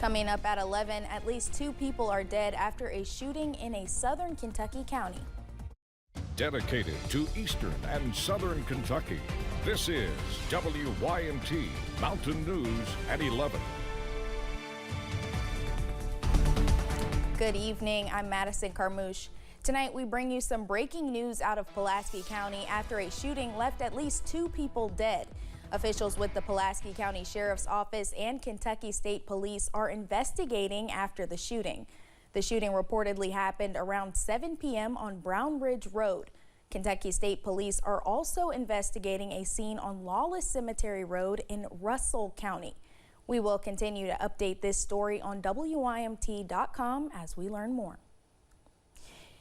Coming up at 11, at least 2 people are dead after a shooting in a southern Kentucky county. Dedicated to eastern and southern Kentucky, this is WYMT Mountain News at 11. Good evening, I'm Madison Carmouche. Tonight we bring you some breaking news out of Pulaski County after a shooting left at least 2 people dead. Officials with the Pulaski County Sheriff's Office and Kentucky State Police are investigating after the shooting. The shooting reportedly happened around 7 p.m. on Brown Ridge Road. Kentucky State Police are also investigating a scene on Lawless Cemetery Road in Russell County. We will continue to update this story on WYMT.com as we learn more.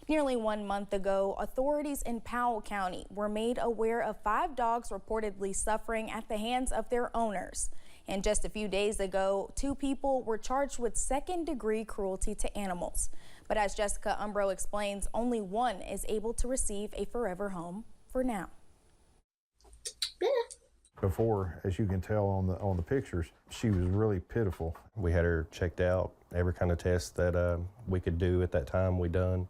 Nearly 1 month ago, authorities in Powell County were made aware of 5 dogs reportedly suffering at the hands of their owners. And just a few days ago, 2 people were charged with second-degree cruelty to animals. But as Jessica Umbro explains, only 1 is able to receive a forever home for now. Before, as you can tell on the pictures, she was really pitiful. We had her checked out, every kind of test that we could do at that time we done.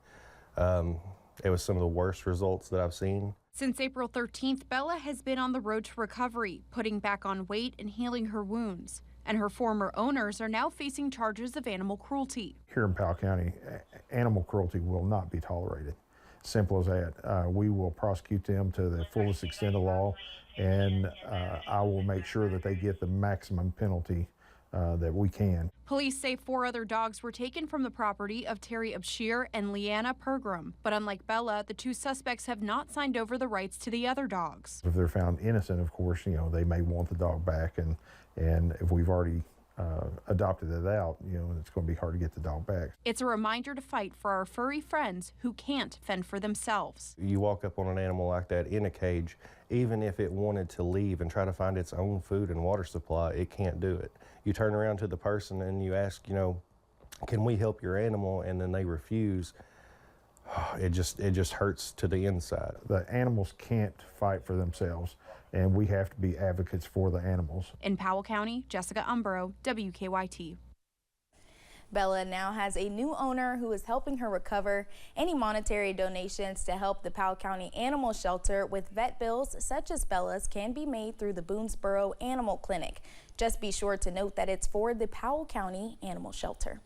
It was some of the worst results that I've seen. Since April 13th, Bella has been on the road to recovery, putting back on weight and healing her wounds. And her former owners are now facing charges of animal cruelty. Here in Powell County, animal cruelty will not be tolerated. Simple as that. We will prosecute them to the fullest extent of law, and I will make sure that they get the maximum penalty that we can. Police say 4 other dogs were taken from the property of Terry Abshir and Leanna Pergram. But unlike Bella, the 2 suspects have not signed over the rights to the other dogs. If they're found innocent, of course, they may want the dog back, and if we've already adopted it out, it's going to be hard to get the dog back. It's a reminder to fight for our furry friends who can't fend for themselves. You walk up on an animal like that in a cage, even if it wanted to leave and try to find its own food and water supply, it can't do it. You turn around to the person and you ask, can we help your animal? And then they refuse. It just hurts to the inside. The animals can't fight for themselves, and we have to be advocates for the animals. In Powell County, Jessica Umbro, WKYT. Bella now has a new owner who is helping her recover. Any monetary donations to help the Powell County Animal Shelter with vet bills such as Bella's can be made through the Boonesboro Animal Clinic. Just be sure to note that it's for the Powell County Animal Shelter.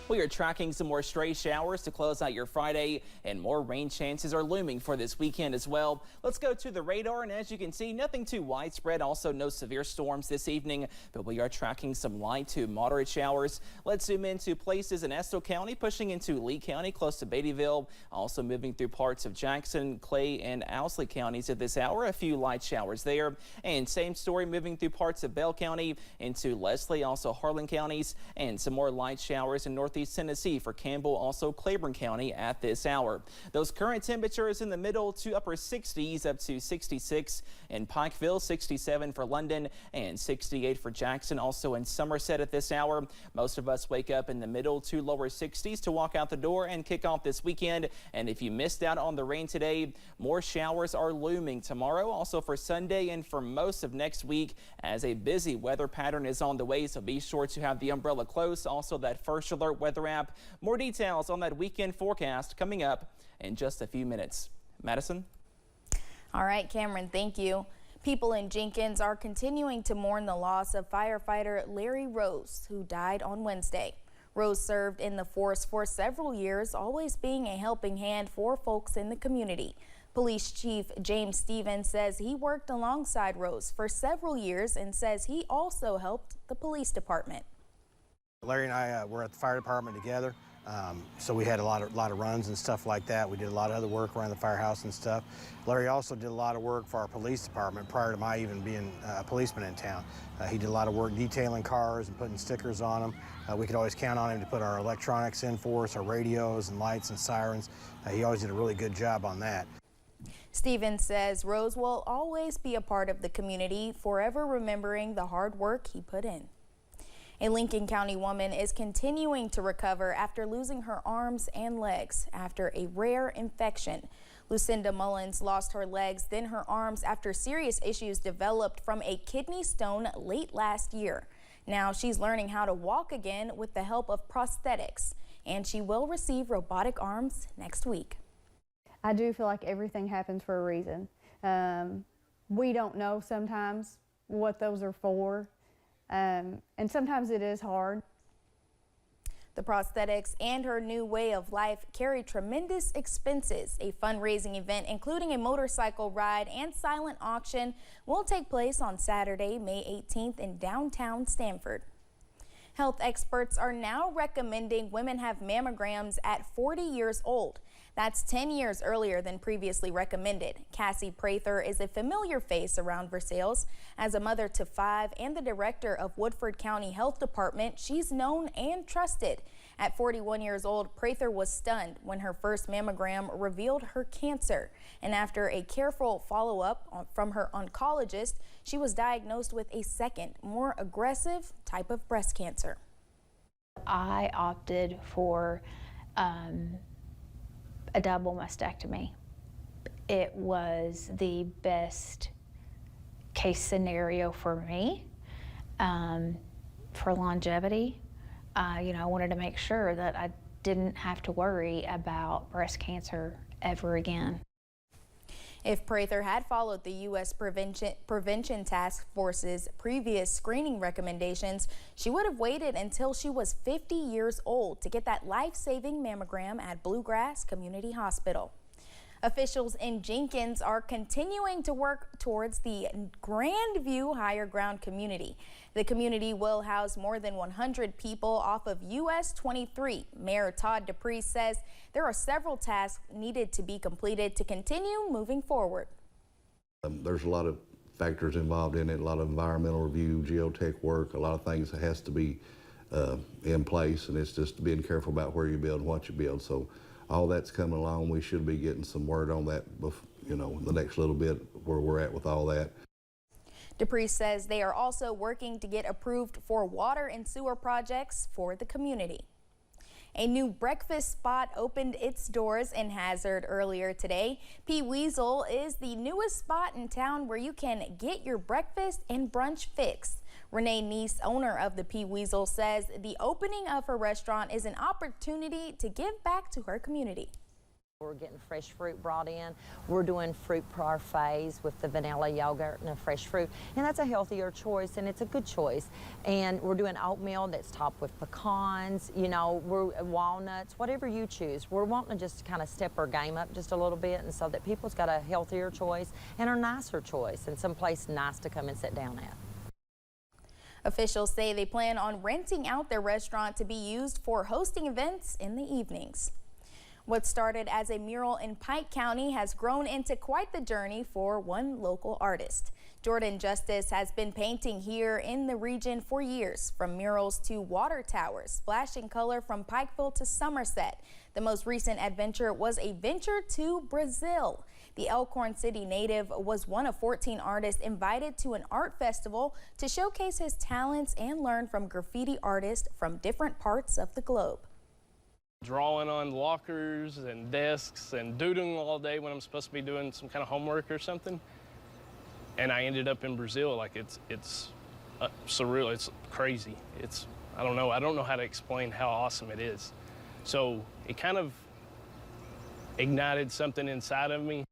We are tracking some more stray showers to close out your Friday, and more rain chances are looming for this weekend as well. Let's go to the radar, and as you can see, nothing too widespread. Also, no severe storms this evening, but we are tracking some light to moderate showers. Let's zoom into places in Estill County, pushing into Lee County, close to Beattyville. Also moving through parts of Jackson, Clay, and Owsley counties at this hour. A few light showers there. And same story moving through parts of Bell County into Leslie, also Harlan counties, and some more light showers in Northeast Tennessee for Campbell, also Claiborne County at this hour. Those current temperatures in the middle to upper 60s, up to 66 in Pikeville, 67 for London, and 68 for Jackson, also in Somerset at this hour. Most of us wake up in the middle to lower 60s to walk out the door and kick off this weekend. And if you missed out on the rain today, more showers are looming tomorrow, also for Sunday and for most of next week, as a busy weather pattern is on the way. So be sure to have the umbrella close. Also, that first alert weather app. More details on that weekend forecast coming up in just a few minutes. Madison? All right, Cameron, thank you. People in Jenkins are continuing to mourn the loss of firefighter Larry Rose, who died on Wednesday. Rose served in the force for several years, always being a helping hand for folks in the community. Police Chief James Stevens says he worked alongside Rose for several years and says he also helped the police department. Larry and I were at the fire department together, so we had a lot of runs and stuff like that. We did a lot of other work around the firehouse and stuff. Larry also did a lot of work for our police department prior to my even being a policeman in town. He did a lot of work detailing cars and putting stickers on them. We could always count on him to put our electronics in for us, our radios and lights and sirens. He always did a really good job on that. Stevens says Rose will always be a part of the community, forever remembering the hard work he put in. A Lincoln County woman is continuing to recover after losing her arms and legs after a rare infection. Lucinda Mullins lost her legs, then her arms after serious issues developed from a kidney stone late last year. Now she's learning how to walk again with the help of prosthetics, and she will receive robotic arms next week. I do feel like everything happens for a reason. We don't know sometimes what those are for, and sometimes it is hard. The prosthetics and her new way of life carry tremendous expenses. A fundraising event, including a motorcycle ride and silent auction, will take place on Saturday, May 18th in downtown Stamford. Health experts are now recommending women have mammograms at 40 years old. That's 10 years earlier than previously recommended. Cassie Prather is a familiar face around Versailles. As a mother to 5 and the director of Woodford County Health Department, she's known and trusted. At 41 years old, Prather was stunned when her first mammogram revealed her cancer. And after a careful follow-up from her oncologist, she was diagnosed with a second, more aggressive type of breast cancer. I opted for a double mastectomy. It was the best case scenario for me for longevity. I wanted to make sure that I didn't have to worry about breast cancer ever again. If Prather had followed the U.S. Prevention Task Force's previous screening recommendations, she would have waited until she was 50 years old to get that life-saving mammogram at Bluegrass Community Hospital. Officials in Jenkins are continuing to work towards the Grandview Higher Ground community. The community will house more than 100 people off of US 23. Mayor Todd Dupree says there are several tasks needed to be completed to continue moving forward. There's a lot of factors involved in it, a lot of environmental review, geotech work, a lot of things that has to be in place, and it's just being careful about where you build and what you build. So all that's coming along. We should be getting some word on that, the next little bit where we're at with all that. Dupree says they are also working to get approved for water and sewer projects for the community. A new breakfast spot opened its doors in Hazard earlier today. P. Weasel is the newest spot in town where you can get your breakfast and brunch fix. Renee Neese, owner of the P. Weasel, says the opening of her restaurant is an opportunity to give back to her community. We're getting fresh fruit brought in. We're doing fruit parfaits with the vanilla yogurt and the fresh fruit, and that's a healthier choice, and it's a good choice. And we're doing oatmeal that's topped with pecans, we're walnuts, whatever you choose. We're wanting to just kind of step our game up just a little bit, and so that people's got a healthier choice and a nicer choice, and someplace nice to come and sit down at. Officials say they plan on renting out their restaurant to be used for hosting events in the evenings. What started as a mural in Pike County has grown into quite the journey for one local artist. Jordan Justice has been painting here in the region for years, from murals to water towers, splashing color from Pikeville to Somerset. The most recent adventure was a venture to Brazil. The Elkhorn City native was one of 14 artists invited to an art festival to showcase his talents and learn from graffiti artists from different parts of the globe. Drawing on lockers and desks and doodling all day when I'm supposed to be doing some kind of homework or something. And I ended up in Brazil. Like it's surreal. It's crazy. I don't know how to explain how awesome it is. So it kind of ignited something inside of me.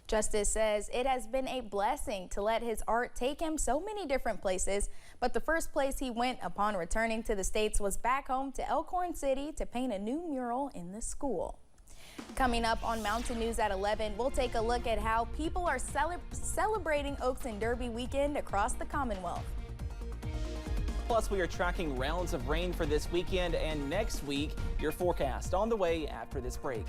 Justice says it has been a blessing to let his art take him so many different places, but the first place he went upon returning to the States was back home to Elkhorn City to paint a new mural in the school. Coming up on Mountain News at 11, we'll take a look at how people are celebrating Oaks and Derby weekend across the Commonwealth. Plus, we are tracking rounds of rain for this weekend and next week. Your forecast on the way after this break.